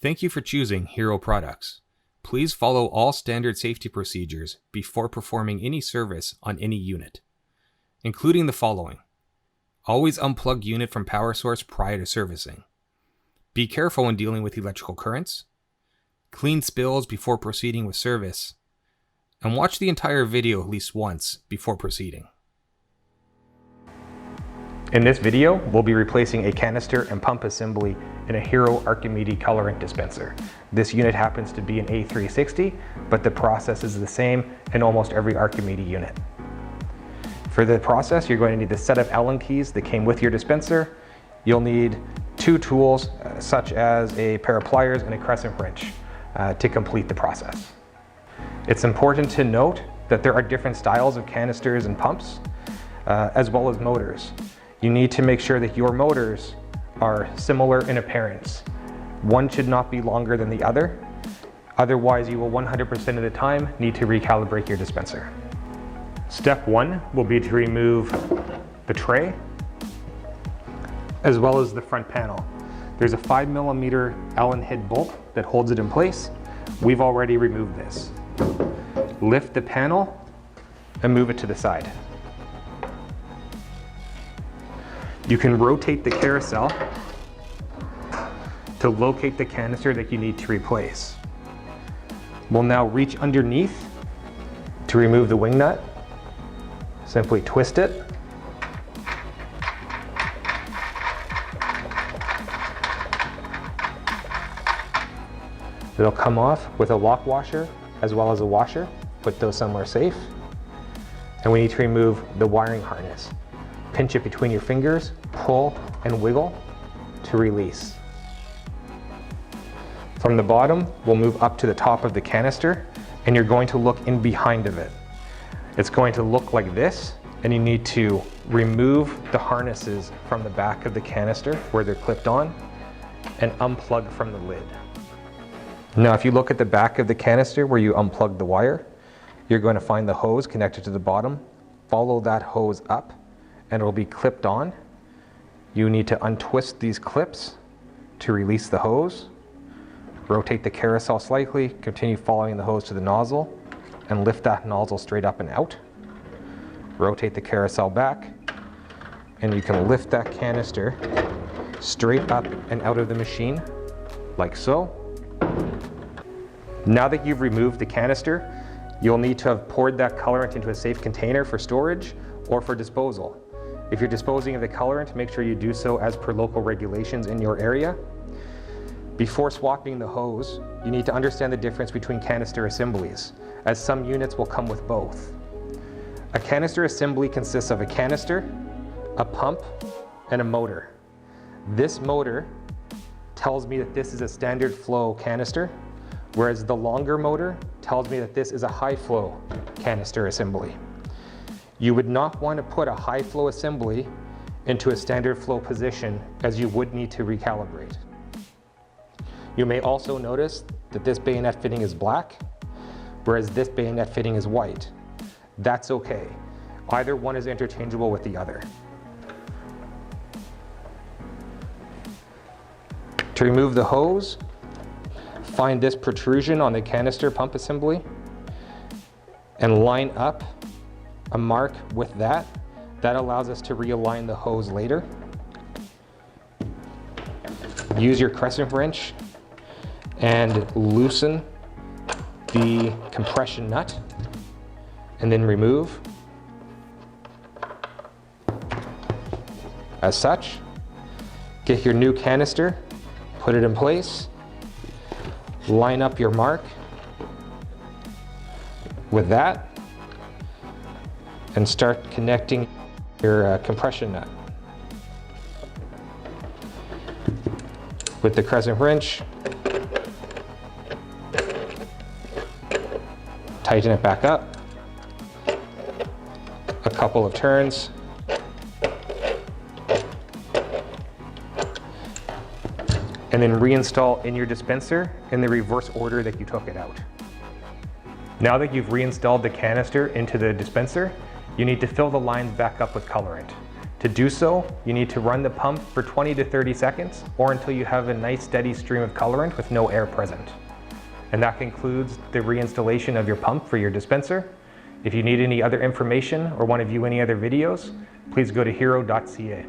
Thank you for choosing Hero Products. Please follow all standard safety procedures before performing any service on any unit, including the following. Always unplug unit from power source prior to servicing. Be careful when dealing with electrical currents. Clean spills before proceeding with service. And watch the entire video at least once before proceeding. In this video, we'll be replacing a canister and pump assembly in a Hero Archimedes colorant dispenser. This unit happens to be an A360, but the process is the same in almost every Archimedes unit. For the process, you're going to need the set of Allen keys that came with your dispenser. You'll need two tools, such as a pair of pliers and a crescent wrench, to complete the process. It's important to note that there are different styles of canisters and pumps, as well as motors. You need to make sure that your motors are similar in appearance. One should not be longer than the other. Otherwise, you will 100% of the time need to recalibrate your dispenser. Step one will be to remove the tray, as well as the front panel. There's a 5mm Allen head bolt that holds it in place. We've already removed this. Lift the panel and move it to the side. You can rotate the carousel to locate the canister that you need to replace. We'll now reach underneath to remove the wing nut. Simply twist it. It'll come off with a lock washer as well as a washer. Put those somewhere safe. And we need to remove the wiring harness. Pinch it between your fingers, pull and wiggle to release. From the bottom, we'll move up to the top of the canister, and you're going to look in behind of it. It's going to look like this, and you need to remove the harnesses from the back of the canister where they're clipped on and unplug from the lid. Now, if you look at the back of the canister where you unplug the wire, you're going to find the hose connected to the bottom. Follow that hose up and it will be clipped on. You need to untwist these clips to release the hose. Rotate the carousel slightly, continue following the hose to the nozzle, and lift that nozzle straight up and out. Rotate the carousel back, and you can lift that canister straight up and out of the machine, like so. Now that you've removed the canister, you'll need to have poured that colorant into a safe container for storage or for disposal. If you're disposing of the colorant, make sure you do so as per local regulations in your area. Before swapping the hose, you need to understand the difference between canister assemblies, as some units will come with both. A canister assembly consists of a canister, a pump, and a motor. This motor tells me that this is a standard flow canister, whereas the longer motor tells me that this is a high flow canister assembly. You would not want to put a high flow assembly into a standard flow position, as you would need to recalibrate. You may also notice that this bayonet fitting is black, whereas this bayonet fitting is white. That's okay. Either one is interchangeable with the other. To remove the hose, find this protrusion on the canister pump assembly and line up a mark with that. That allows us to realign the hose later. Use your crescent wrench and loosen the compression nut and then remove. As such, get your new canister, put it in place, line up your mark with that, and start connecting your compression nut. With the crescent wrench, tighten it back up, a couple of turns, and then reinstall in your dispenser in the reverse order that you took it out. Now that you've reinstalled the canister into the dispenser, you need to fill the lines back up with colorant. To do so, you need to run the pump for 20 to 30 seconds or until you have a nice steady stream of colorant with no air present. And that concludes the reinstallation of your pump for your dispenser. If you need any other information or want to view any other videos, please go to hero.ca.